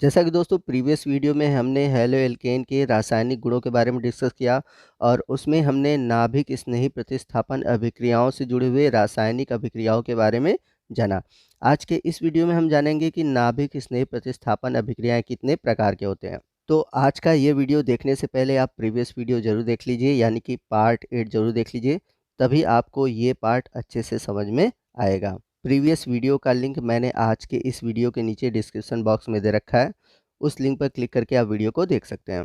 जैसा कि दोस्तों प्रीवियस वीडियो में हमने हैलो एल्केन के रासायनिक गुणों के बारे में डिस्कस किया और उसमें हमने नाभिक स्नेही प्रतिस्थापन अभिक्रियाओं से जुड़े हुए रासायनिक अभिक्रियाओं के बारे में जाना। आज के इस वीडियो में हम जानेंगे कि नाभिक स्नेही प्रतिस्थापन अभिक्रियाएं कितने प्रकार के होते हैं। तो आज का ये वीडियो देखने से पहले आप प्रीवियस वीडियो जरूर देख लीजिए, यानी कि पार्ट 8 जरूर देख लीजिए, तभी आपको ये पार्ट अच्छे से समझ में आएगा। प्रीवियस वीडियो का लिंक मैंने आज के इस वीडियो के नीचे डिस्क्रिप्शन बॉक्स में दे रखा है, उस लिंक पर क्लिक करके आप वीडियो को देख सकते हैं।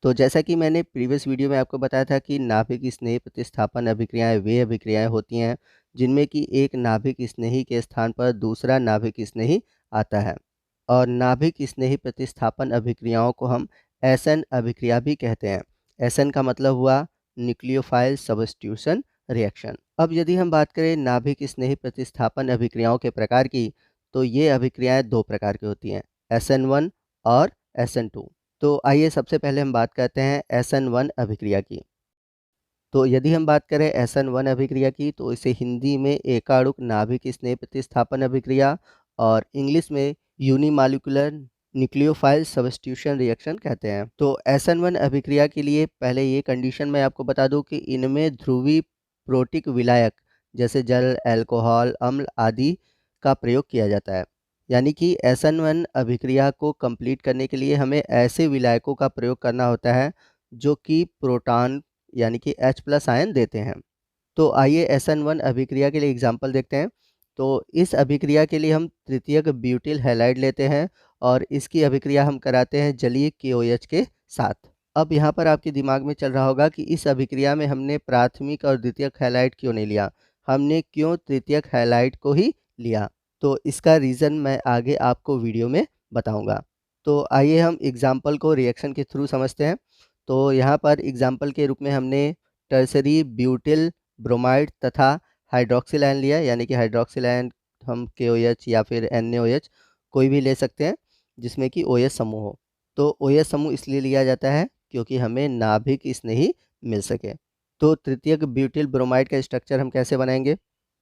तो जैसा कि मैंने प्रीवियस वीडियो में आपको बताया था कि नाभिक स्नेही प्रतिस्थापन अभिक्रियाएं वे अभिक्रियाएं होती हैं जिनमें कि एक नाभिक स्नेही के स्थान पर दूसरा नाभिक स्नेही आता है, और नाभिक स्नेही प्रतिस्थापन अभिक्रियाओं को हम एसन अभिक्रिया भी कहते हैं। एसन का मतलब हुआ न्यूक्लियोफाइल सब्स्टिट्यूशन रिएक्शन। अब यदि हम बात करें नाभिक स्नेही प्रतिस्थापन अभिक्रियाओं के प्रकार की, तो ये अभिक्रियाएं दो प्रकार की होती हैं, SN1 और SN2। तो आइए सबसे पहले हम बात करते हैं SN1 अभिक्रिया की। तो यदि हम बात करें SN1 अभिक्रिया की, तो इसे हिंदी में एकाणुक नाभिक स्नेह प्रतिस्थापन अभिक्रिया और इंग्लिश में यूनिमॉलिक्यूलर न्यूक्लियोफाइल सब्स्टिट्यूशन रिएक्शन कहते हैं। तो SN1 अभिक्रिया के लिए पहले ये कंडीशन मैं आपको बता दूं कि इनमें ध्रुवीय प्रोटिक विलायक जैसे जल, अल्कोहल, अम्ल आदि का प्रयोग किया जाता है। यानी कि SN1 अभिक्रिया को कंप्लीट करने के लिए हमें ऐसे विलायकों का प्रयोग करना होता है जो कि प्रोटॉन यानी कि H+ आयन देते हैं। तो आइए SN1 अभिक्रिया के लिए एग्जाम्पल देखते हैं। तो इस अभिक्रिया के लिए हम तृतीयक ब्यूटिल हैलाइड लेते हैं और इसकी अभिक्रिया हम कराते हैं जलीय KOH के साथ। अब यहाँ पर आपके दिमाग में चल रहा होगा कि इस अभिक्रिया में हमने प्राथमिक और द्वितीयक हैलाइड क्यों नहीं लिया, हमने क्यों तृतीयक हैलाइड को ही लिया। तो इसका रीज़न मैं आगे आपको वीडियो में बताऊंगा। तो आइए हम एग्जाम्पल को रिएक्शन के थ्रू समझते हैं। तो यहाँ पर एग्जाम्पल के रूप में हमने टर्सरी ब्यूटिल ब्रोमाइड तथा हाइड्रोक्सिल आयन लिया, यानी कि हाइड्रोक्सिल आयन हम KOH या फिर NaOH कोई भी ले सकते हैं जिसमें कि OH समूह हो। तो OH समूह इसलिए लिया जाता है क्योंकि हमें नाभिक स्नेही मिल सके। तो तृतीयक ब्यूटिल ब्रोमाइड का स्ट्रक्चर हम कैसे बनाएंगे?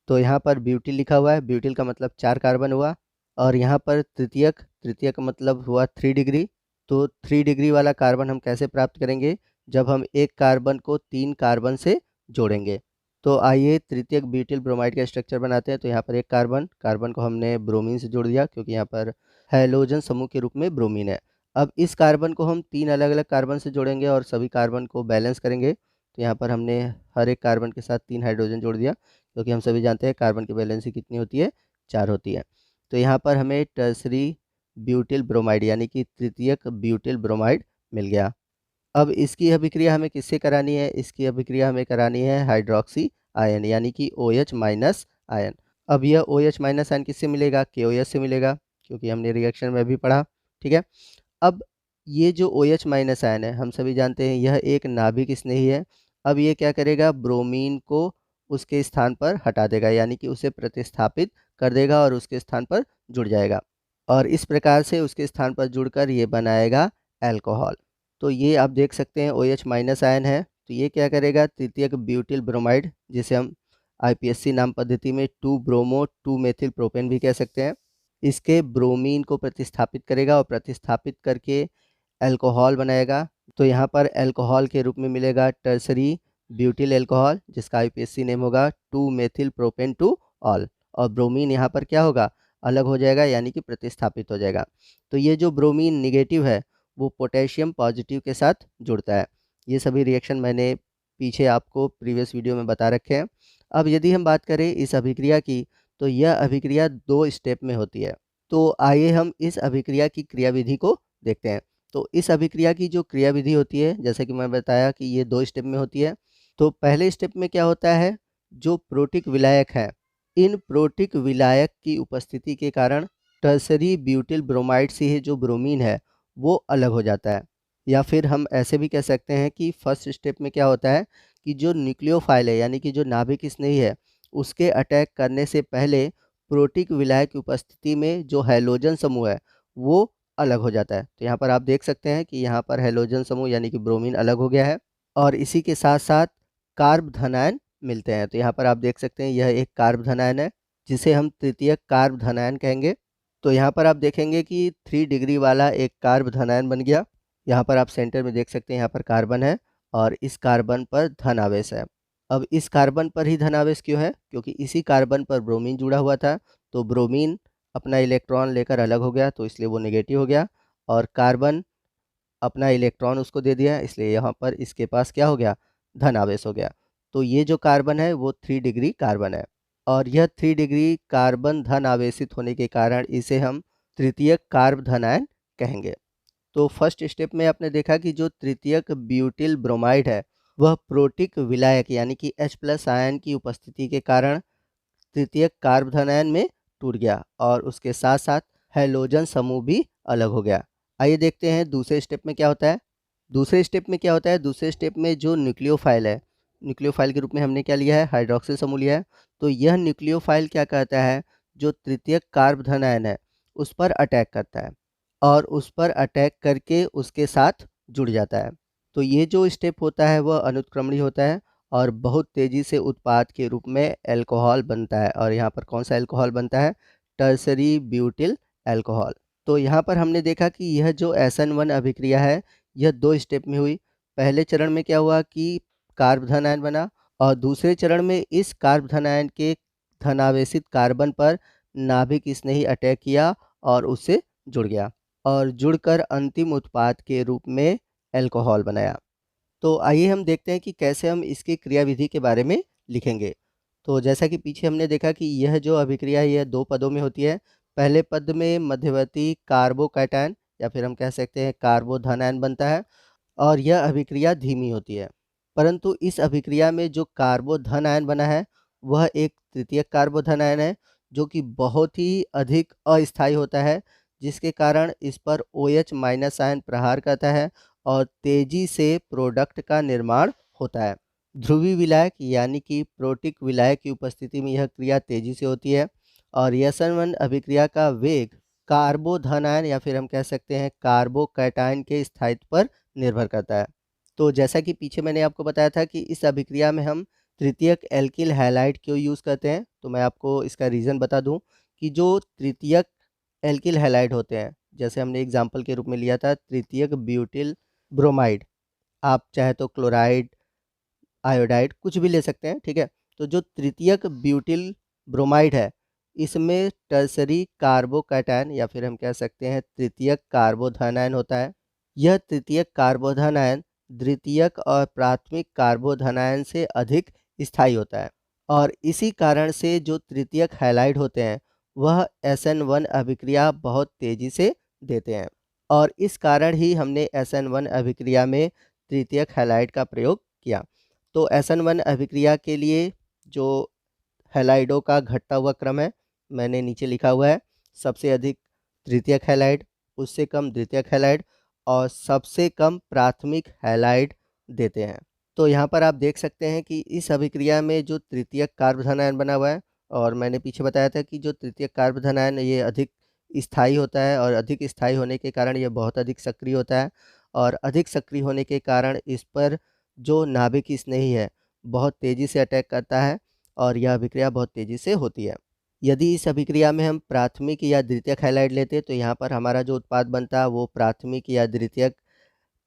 तो यहाँ पर ब्यूटिल लिखा हुआ है, ब्यूटिल का मतलब 4 कार्बन हुआ, और यहाँ पर तृतीयक, तृतीयक का मतलब हुआ 3 डिग्री। तो 3 डिग्री वाला कार्बन हम कैसे प्राप्त करेंगे? जब हम एक कार्बन को 3 कार्बन से जोड़ेंगे। तो आइए तृतीयक ब्यूटिल ब्रोमाइड का स्ट्रक्चर बनाते हैं। तो यहाँ पर एक कार्बन को हमने ब्रोमीन से जोड़ दिया क्योंकि यहाँ पर हैलोजन समूह के रूप में ब्रोमीन है। अब इस कार्बन को हम 3 अलग अलग कार्बन से जोड़ेंगे और सभी कार्बन को बैलेंस करेंगे। तो यहाँ पर हमने हर एक कार्बन के साथ 3 हाइड्रोजन जोड़ दिया क्योंकि हम सभी जानते हैं कार्बन की वैलेंसी कितनी होती है, 4 होती है। तो यहाँ पर हमें टर्सरी ब्यूटिल ब्रोमाइड यानी कि तृतीयक ब्यूटिल ब्रोमाइड मिल गया। अब इसकी अभिक्रिया हमें किससे करानी है? इसकी अभिक्रिया हमें करानी है हाइड्रोक्सी आयन यानी कि OH- आयन। अब यह OH- आयन किससे मिलेगा? KOH से मिलेगा, क्योंकि हमने रिएक्शन में भी पढ़ा। ठीक है। अब ये जो OH- आयन है, हम सभी जानते हैं यह एक नाभिक स्नेही है। अब ये क्या करेगा? ब्रोमीन को उसके स्थान पर हटा देगा, यानी कि उसे प्रतिस्थापित कर देगा और उसके स्थान पर जुड़ जाएगा, और इस प्रकार से उसके स्थान पर जुड़कर ये बनाएगा अल्कोहल। तो ये आप देख सकते हैं OH- आयन है। तो ये क्या करेगा? तृतीयक ब्यूटिल ब्रोमाइड, जिसे हम IPSC नाम पद्धति में 2 ब्रोमो 2 मेथिल प्रोपेन भी कह सकते हैं, इसके ब्रोमीन को प्रतिस्थापित करेगा और प्रतिस्थापित करके अल्कोहल बनाएगा। तो यहाँ पर अल्कोहल के रूप में मिलेगा टर्सरी ब्यूटिल अल्कोहल, जिसका IPSC नेम होगा 2 मेथिल प्रोपेन 2 ऑल, और ब्रोमीन यहाँ पर क्या होगा? अलग हो जाएगा, यानी कि प्रतिस्थापित हो जाएगा। तो ये जो ब्रोमीन निगेटिव है वो पोटेशियम पॉजिटिव के साथ जुड़ता है। ये सभी रिएक्शन मैंने पीछे आपको प्रीवियस वीडियो में बता रखे हैं। अब यदि हम बात करें इस अभिक्रिया की, तो यह अभिक्रिया 2 स्टेप में होती है। तो आइए हम इस अभिक्रिया की क्रियाविधि को देखते हैं। तो इस अभिक्रिया की जो क्रियाविधि होती है, जैसे कि मैं बताया कि ये 2 स्टेप में होती है। तो पहले स्टेप में क्या होता है? जो प्रोटिक विलायक है, इन प्रोटिक विलायक की उपस्थिति के कारण टर्सरी ब्यूटिल ब्रोमाइड से ही जो ब्रोमीन है वो अलग हो जाता है। या फिर हम ऐसे भी कह सकते हैं कि फर्स्ट स्टेप में क्या होता है कि जो न्यूक्लियोफाइल है यानी कि जो नाभिक स्नेही है, उसके अटैक करने से पहले प्रोटिक विलायक की उपस्थिति में जो हैलोजन समूह है वो अलग हो जाता है। तो यहाँ पर आप देख सकते हैं कि यहाँ पर हैलोजन समूह यानी कि ब्रोमीन अलग हो गया है, और इसी के साथ साथ कार्ब धनायन मिलते हैं। तो यहाँ पर आप देख सकते हैं यह एक कार्ब धनायन है जिसे हम तृतीयक कार्ब धनायन कहेंगे। तो यहाँ पर आप देखेंगे कि 3 डिग्री वाला एक कार्ब धनायन बन गया। यहाँ पर आप सेंटर में देख सकते हैं, यहाँ पर कार्बन है और इस कार्बन पर धन आवेश है। अब इस कार्बन पर ही धन आवेश क्यों है? क्योंकि इसी कार्बन पर ब्रोमीन जुड़ा हुआ था, तो ब्रोमीन अपना इलेक्ट्रॉन लेकर अलग हो गया, तो इसलिए वो नेगेटिव हो गया और कार्बन अपना इलेक्ट्रॉन उसको दे दिया, इसलिए यहाँ पर इसके पास क्या हो गया? धन आवेश हो गया। तो ये जो कार्बन है वो 3 डिग्री कार्बन है और यह 3 डिग्री कार्बन धन आवेशित होने के कारण इसे हम तृतीयक कार्ब धनायन कहेंगे। तो फर्स्ट स्टेप में आपने देखा कि जो तृतीयक ब्यूटिल ब्रोमाइड है वह प्रोटिक विलायक यानी कि H+ आयन की उपस्थिति के कारण तृतीयक कार्ब धनायन में टूट गया और उसके साथ साथ हैलोजन समूह भी अलग हो गया। आइए देखते हैं दूसरे स्टेप में क्या होता है। दूसरे स्टेप में क्या होता है? दूसरे स्टेप में जो न्यूक्लियोफाइल है, न्यूक्लियोफाइल के रूप में हमने क्या लिया है? हाइड्रोक्सिल समूह लिया है। तो यह न्यूक्लियोफाइल क्या कहता है? जो तृतीयक कार्ब धनायन है उस पर अटैक करता है और उस पर अटैक करके उसके साथ जुड़ जाता है। तो ये जो स्टेप होता है वह अनुत्क्रमणीय होता है और बहुत तेज़ी से उत्पाद के रूप में अल्कोहल बनता है और यहाँ पर कौन सा अल्कोहल बनता है? Tertiary butyl alcohol. तो यहाँ पर हमने देखा कि यह जो SN1 अभिक्रिया है यह 2 स्टेप में हुई। पहले चरण में क्या हुआ कि कार्ब धनायन बना और दूसरे चरण में इस कार्ब धनायन के धनावेशित कार्बन पर नाभिक स्नेही अटैक किया और उससे जुड़ गया और जुड़कर अंतिम उत्पाद के रूप में अल्कोहल बनाया। तो आइए हम देखते हैं कि कैसे हम इसकी क्रियाविधि के बारे में लिखेंगे। तो जैसा कि पीछे हमने देखा कि यह जो अभिक्रिया है यह 2 पदों में होती है। पहले पद में मध्यवर्ती कार्बोकैटायन या फिर हम कह सकते हैं कार्बोधनायन बनता है और यह अभिक्रिया धीमी होती है। परंतु इस अभिक्रिया में जो कार्बोधन आयन बना है वह एक तृतीयक कार्बोधन आयन है जो कि बहुत ही अधिक अस्थायी होता है, जिसके कारण इस पर OH- आयन प्रहार करता है और तेजी से प्रोडक्ट का निर्माण होता है। ध्रुवी विलायक यानी कि प्रोटिक विलायक की उपस्थिति में यह क्रिया तेजी से होती है और SN1 अभिक्रिया का वेग कार्बोधन आयन या फिर हम कह सकते हैं कार्बोकैटायन के स्थायित्व पर निर्भर करता है। तो जैसा कि पीछे मैंने आपको बताया था कि इस अभिक्रिया में हम तृतीयक एल्किल हैलाइड क्यों यूज़ करते हैं, तो मैं आपको इसका रीज़न बता दूं कि जो तृतीयक एल्किल हैलाइड होते हैं, जैसे हमने एग्जाम्पल के रूप में लिया था तृतीयक ब्यूटिल ब्रोमाइड, आप चाहे तो क्लोराइड, आयोडाइड कुछ भी ले सकते हैं, ठीक है। तो जो तृतीयक ब्यूटिल ब्रोमाइड है इसमें टर्सरी कार्बोकैटायन या फिर हम कह सकते हैं तृतीयक कार्बोधन आयन होता है। यह तृतीयक कार्बोधन आयन द्वितीयक और प्राथमिक कार्बोधन आयन से अधिक स्थायी होता है और इसी कारण से जो तृतीयक हैलाइड होते हैं वह SN1 अभिक्रिया बहुत तेजी से देते हैं और इस कारण ही हमने SN1 अभिक्रिया में तृतीयक हैलाइड का प्रयोग किया। तो SN1 अभिक्रिया के लिए जो हैलाइडों का घटता हुआ क्रम है मैंने नीचे लिखा हुआ है। सबसे अधिक तृतीयक हैलाइड, उससे कम द्वितीयक हैलाइड और सबसे कम प्राथमिक हैलाइड देते हैं। तो यहाँ पर आप देख सकते हैं कि इस अभिक्रिया में जो तृतीयक कार्बोधन आयन बना हुआ है और मैंने पीछे बताया था कि जो तृतीयक कार्बोधन आयन ये अधिक स्थायी होता है और अधिक स्थायी होने के कारण ये बहुत अधिक सक्रिय होता है और अधिक सक्रिय होने के कारण इस पर जो नाभिक स्नेही है बहुत तेज़ी से अटैक करता है और यह अभिक्रिया बहुत तेज़ी से होती है। यदि इस अभिक्रिया में हम प्राथमिक या द्वितीयक हैलाइड लेते तो यहाँ पर हमारा जो उत्पाद बनता वो प्राथमिक या द्वितीयक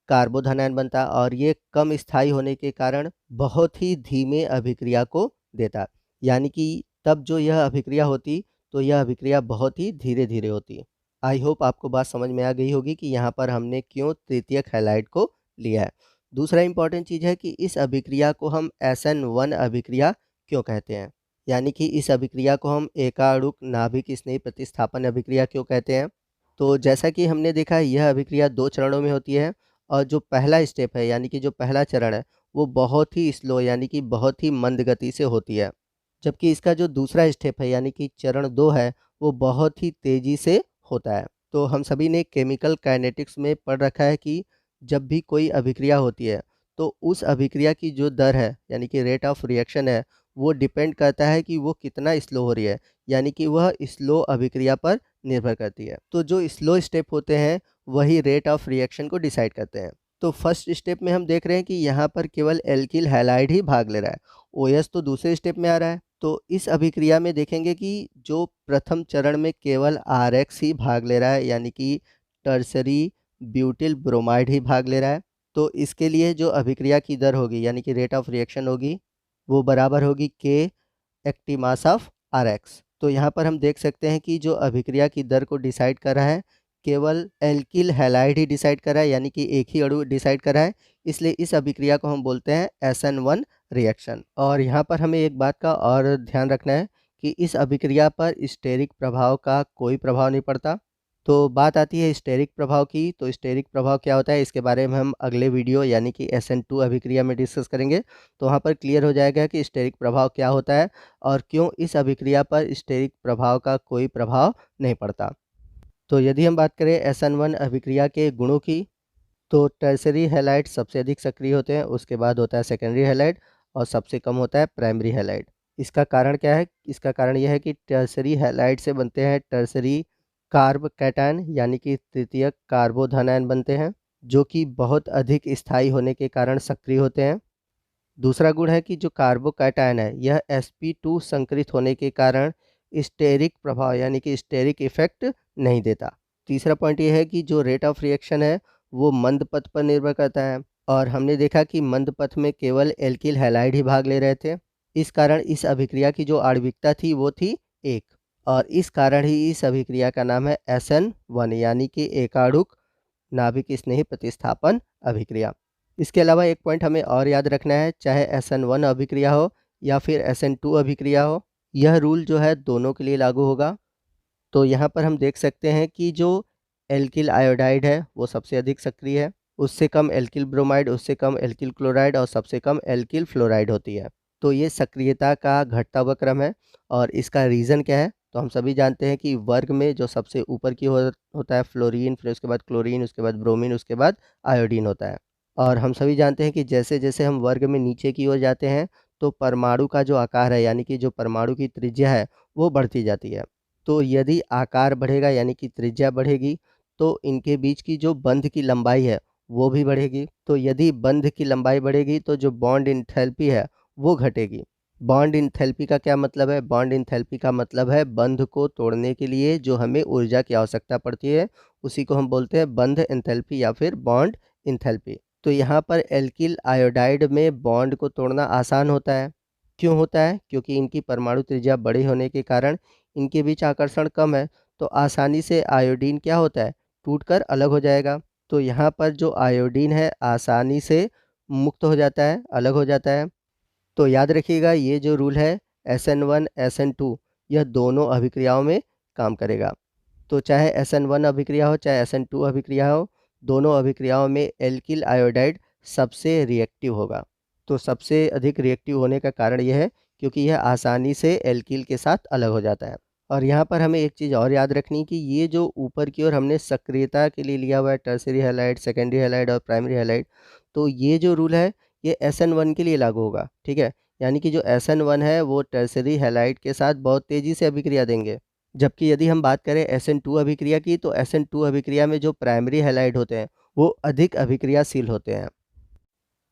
कार्बोधन आयन बनता और ये कम स्थायी होने के कारण बहुत ही धीमे अभिक्रिया को देता, यानी कि तब जो यह अभिक्रिया होती तो यह अभिक्रिया बहुत ही धीरे धीरे होती। आई होप आपको बात समझ में आ गई होगी कि यहाँ पर हमने क्यों तृतीयक हैलाइड को लिया है। दूसरा इंपॉर्टेंट चीज़ है कि इस अभिक्रिया को हम SN1 अभिक्रिया क्यों कहते हैं, यानी कि इस अभिक्रिया को हम एकाणुक नाभिक स्नेही प्रतिस्थापन अभिक्रिया क्यों कहते हैं। तो जैसा कि हमने देखा यह अभिक्रिया 2 चरणों में होती है और जो पहला स्टेप है यानी कि जो पहला चरण है वो बहुत ही स्लो यानी कि बहुत ही मंद गति से होती है, जबकि इसका जो दूसरा स्टेप है यानी कि चरण 2 है वो बहुत ही तेज़ी से होता है। तो हम सभी ने केमिकल काइनेटिक्स में पढ़ रखा है कि जब भी कोई अभिक्रिया होती है तो उस अभिक्रिया की जो दर है यानी कि रेट ऑफ रिएक्शन है वो डिपेंड करता है कि वो कितना स्लो हो रही है, यानी कि वह स्लो अभिक्रिया पर निर्भर करती है। तो जो स्लो स्टेप होते हैं वही रेट ऑफ रिएक्शन को डिसाइड करते हैं। तो फर्स्ट स्टेप में हम देख रहे हैं कि यहाँ पर केवल एल्किल हैलाइड ही भाग ले रहा है, OH तो दूसरे स्टेप में आ रहा है। तो इस अभिक्रिया में देखेंगे कि जो प्रथम चरण में केवल RX ही भाग ले रहा है, यानी कि टर्सरी ब्यूटिल ब्रोमाइड ही भाग ले रहा है। तो इसके लिए जो अभिक्रिया की दर होगी, यानी कि रेट ऑफ रिएक्शन होगी, वो बराबर होगी K active mass of RX। तो यहाँ पर हम देख सकते हैं कि जो अभिक्रिया की दर को डिसाइड कर रहा है, केवल एल्किल हैलाइड ही डिसाइड कर रहा है, यानी कि एक ही अणु डिसाइड कर रहा है। इसलिए इस अभिक्रिया को हम बोलते हैं SN1 रिएक्शन। और यहाँ पर हमें एक बात का और ध्यान रखना है कि इस अभिक्रिया पर स्टेरिक प्रभाव का कोई प्रभाव नहीं पड़ता। तो बात आती है स्टेरिक प्रभाव की। तो स्टेरिक प्रभाव क्या होता है, इसके बारे में हम अगले वीडियो यानी कि SN2 अभिक्रिया में डिस्कस करेंगे। तो वहाँ पर क्लियर हो जाएगा कि स्टेरिक प्रभाव क्या होता है और क्यों इस अभिक्रिया पर स्टेरिक प्रभाव का कोई प्रभाव नहीं पड़ता। तो यदि हम बात करें SN1 अभिक्रिया के गुणों की, तो टर्सरी हैलाइड सबसे अधिक सक्रिय होते हैं, उसके बाद होता है सेकेंडरी हैलाइड और सबसे कम होता है प्राइमरी हैलाइड। इसका कारण क्या है? इसका कारण यह है कि टर्सरी हैलाइड से बनते हैं टर्सरी कार्ब कैटायन, यानी कि तृतीयक कार्बोधनायन बनते हैं, जो कि बहुत अधिक स्थायी होने के कारण सक्रिय होते हैं। दूसरा गुण है कि जो कार्बोकैटायन है यह sp2 संकरित होने के कारण स्टेरिक प्रभाव यानी कि स्टेरिक इफेक्ट नहीं देता। तीसरा पॉइंट यह है कि जो रेट ऑफ रिएक्शन है वो मंद पथ पर निर्भर करता है, और हमने देखा कि मंद पथ में केवल एल्किल हैलाइड ही भाग ले रहे थे। इस कारण इस अभिक्रिया की जो आणविकता थी वो थी 1, और इस कारण ही इस अभिक्रिया का नाम है SN1 यानी कि एकाणुक नाभिक स्नेही प्रतिस्थापन अभिक्रिया। इसके अलावा एक पॉइंट हमें और याद रखना है, चाहे SN1 अभिक्रिया हो या फिर SN2 अभिक्रिया हो, यह रूल जो है दोनों के लिए लागू होगा। तो यहाँ पर हम देख सकते हैं कि जो एल्किल आयोडाइड है वो सबसे अधिक सक्रिय है, उससे कम एल्किल ब्रोमाइड, उससे कम एल्किल क्लोराइड और सबसे कम एल्किल फ्लोराइड होती है। तो ये सक्रियता का घटता हुआ क्रम है। और इसका रीज़न क्या है? तो हम सभी जानते हैं कि वर्ग में जो सबसे ऊपर की होता है फ्लोरीन, फिर उसके बाद क्लोरीन, उसके बाद ब्रोमीन, उसके बाद आयोडीन होता है। और हम सभी जानते हैं कि जैसे जैसे हम वर्ग में नीचे की ओर जाते हैं तो परमाणु का जो आकार है, यानी कि जो परमाणु की त्रिज्या है वो बढ़ती जाती है। तो यदि आकार बढ़ेगा यानी कि त्रिज्या बढ़ेगी, तो इनके बीच की जो बंध की लंबाई है वो भी बढ़ेगी। तो यदि बंध की लंबाई बढ़ेगी तो जो बॉन्ड इंथैल्पी है वो घटेगी। बॉन्ड इंथैल्पी का क्या मतलब है? बॉन्ड इंथैल्पी का मतलब है बंध को तोड़ने के लिए जो हमें ऊर्जा की आवश्यकता पड़ती है, उसी को हम बोलते हैं बंध इंथैल्पी या फिर बॉन्ड इंथैल्पी। तो यहाँ पर एल्किल आयोडाइड में बॉन्ड को तोड़ना आसान होता है। क्यों होता है? क्योंकि इनकी परमाणु त्रिज्या बड़ी होने के कारण इनके बीच आकर्षण कम है, तो आसानी से आयोडीन क्या होता है? टूटकर अलग हो जाएगा। तो यहाँ पर जो आयोडीन है आसानी से मुक्त हो जाता है, अलग हो जाता है। तो याद रखिएगा ये जो रूल है SN1 SN2 यह दोनों अभिक्रियाओं में काम करेगा। तो चाहे SN1 अभिक्रिया हो चाहे SN2 अभिक्रिया हो, दोनों अभिक्रियाओं में एल्किल आयोडाइड सबसे रिएक्टिव होगा। तो सबसे अधिक रिएक्टिव होने का कारण यह है क्योंकि यह आसानी से एल्किल के साथ अलग हो जाता है। और यहाँ पर हमें एक चीज़ और याद रखनी कि ये जो ऊपर की ओर हमने सक्रियता के लिए लिया हुआ है टर्सरी हैलाइड, सेकेंडरी हैलाइड और प्राइमरी हैलाइड, तो ये जो रूल है ये SN1 के लिए लागू होगा, ठीक है। यानी कि जो SN1 है वो टर्सरी हैलाइड के साथ बहुत तेज़ी से अभिक्रिया देंगे। जबकि यदि हम बात करें SN2 अभिक्रिया की, तो SN2 अभिक्रिया में जो प्राइमरी हैलाइड होते हैं वो अधिक अभिक्रियाशील होते हैं।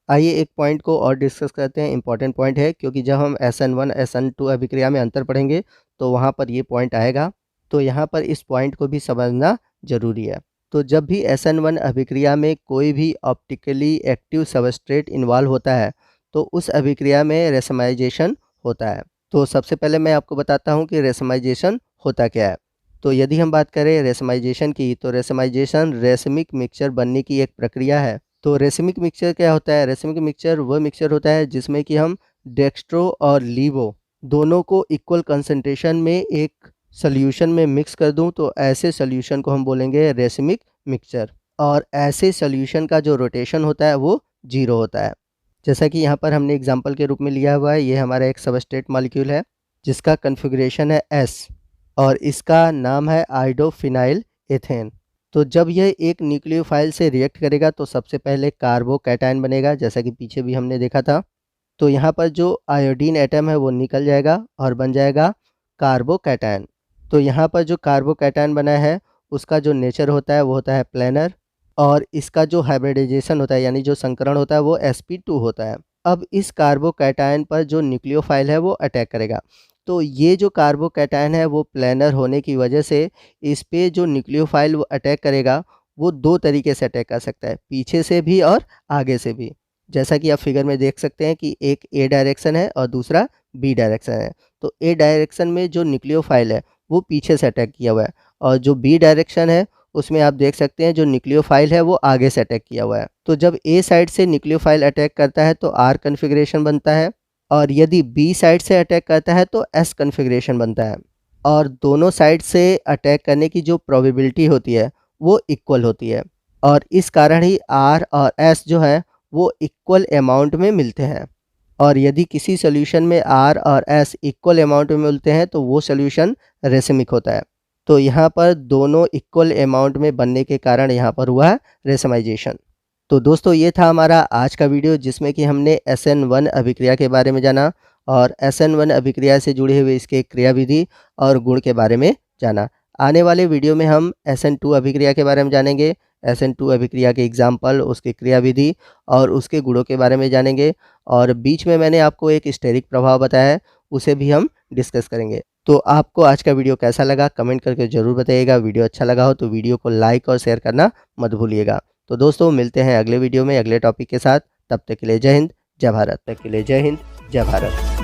आइए एक पॉइंट को और डिस्कस करते हैं, इंपॉर्टेंट पॉइंट है, क्योंकि जब हम SN1 SN2 अभिक्रिया में अंतर पढ़ेंगे तो वहाँ पर ये पॉइंट आएगा। तो यहाँ पर इस पॉइंट को भी समझना ज़रूरी है। तो जब भी SN1 अभिक्रिया में कोई भी ऑप्टिकली एक्टिव सबस्ट्रेट इन्वॉल्व होता है तो उस अभिक्रिया में रेसमाइजेशन होता है। तो सबसे पहले मैं आपको बताता हूँ कि रेसमाइजेशन होता क्या है। तो यदि हम बात करें रेसमाइजेशन की, तो रेसमाइजेशन रेसमिक मिक्सचर बनने की एक प्रक्रिया है। तो रेसमिक मिक्सचर क्या होता है? रेसमिक मिक्सचर वह मिक्सचर होता है जिसमें कि हम डेक्स्ट्रो और लीवो दोनों को इक्वल कंसंट्रेशन में एक सॉल्यूशन में मिक्स कर दूं, तो ऐसे सॉल्यूशन को हम बोलेंगे रेसमिक मिक्सचर। और ऐसे सॉल्यूशन का जो रोटेशन होता है वो 0 होता है। जैसा कि यहाँ पर हमने एग्जांपल के रूप में लिया हुआ है, ये हमारा एक सबस्ट्रेट मॉलिक्यूल है जिसका कन्फिग्रेशन है S और इसका नाम है आइडोफिनाइल एथेन। तो जब यह एक न्यूक्लियोफाइल से रिएक्ट करेगा तो सबसे पहले कार्बोकैटायन बनेगा, जैसा कि पीछे भी हमने देखा था। तो यहाँ पर जो आयोडीन एटम है वो निकल जाएगा और बन जाएगा कार्बोकैटायन। तो यहाँ पर जो कार्बोकैटायन बना है उसका जो नेचर होता है वो होता है प्लेनर, और इसका जो हाइब्रिडाइजेशन होता है यानी जो संकरण होता है वो sp2 होता है। अब इस कार्बोकैटायन पर जो न्यूक्लियोफाइल है वो अटैक करेगा। तो ये जो कार्बोकैटायन है वो प्लेनर होने की वजह से इस पे जो न्यूक्लियोफाइल वो अटैक करेगा वो 2 तरीके से अटैक कर सकता है, पीछे से भी और आगे से भी। जैसा कि आप फिगर में देख सकते हैं कि एक ए डायरेक्शन है और दूसरा बी डायरेक्शन है। तो ए डायरेक्शन में जो न्यूक्लियोफाइल है वो पीछे से अटैक किया हुआ है और जो बी डायरेक्शन है उसमें आप देख सकते हैं जो न्यूक्लियोफाइल है वो आगे से अटैक किया हुआ है। तो जब ए साइड से न्यूक्लियोफाइल अटैक करता है तो आर कॉन्फ़िगरेशन बनता है और यदि बी साइड से अटैक करता है तो एस कॉन्फ़िगरेशन बनता है। और दोनों साइड से अटैक करने की जो प्रोबेबिलिटी होती है वो इक्वल होती है और इस कारण ही आर और एस जो है वो इक्वल अमाउंट में मिलते हैं। और यदि किसी सॉल्यूशन में आर और एस इक्वल अमाउंट में मिलते हैं तो वो सॉल्यूशन रेसिमिक होता है। तो यहाँ पर दोनों इक्वल अमाउंट में बनने के कारण यहाँ पर हुआ रेसमाइजेशन। तो दोस्तों ये था हमारा आज का वीडियो जिसमें कि हमने SN1 अभिक्रिया के बारे में जाना और SN1 अभिक्रिया से जुड़े हुए इसके क्रियाविधि और गुण के बारे में जाना। आने वाले वीडियो में हम SN2 अभिक्रिया के बारे में जानेंगे, SN2 अभिक्रिया के एग्जाम्पल, उसके क्रियाविधि और उसके गुणों के बारे में जानेंगे और बीच में मैंने आपको एक स्टेरिक प्रभाव बताया है, उसे भी हम डिस्कस करेंगे। तो आपको आज का वीडियो कैसा लगा कमेंट करके ज़रूर बताइएगा। वीडियो अच्छा लगा हो तो वीडियो को लाइक और शेयर करना मत भूलिएगा। तो दोस्तों मिलते हैं अगले वीडियो में अगले टॉपिक के साथ। तब तक के लिए जय हिंद, जय भारत।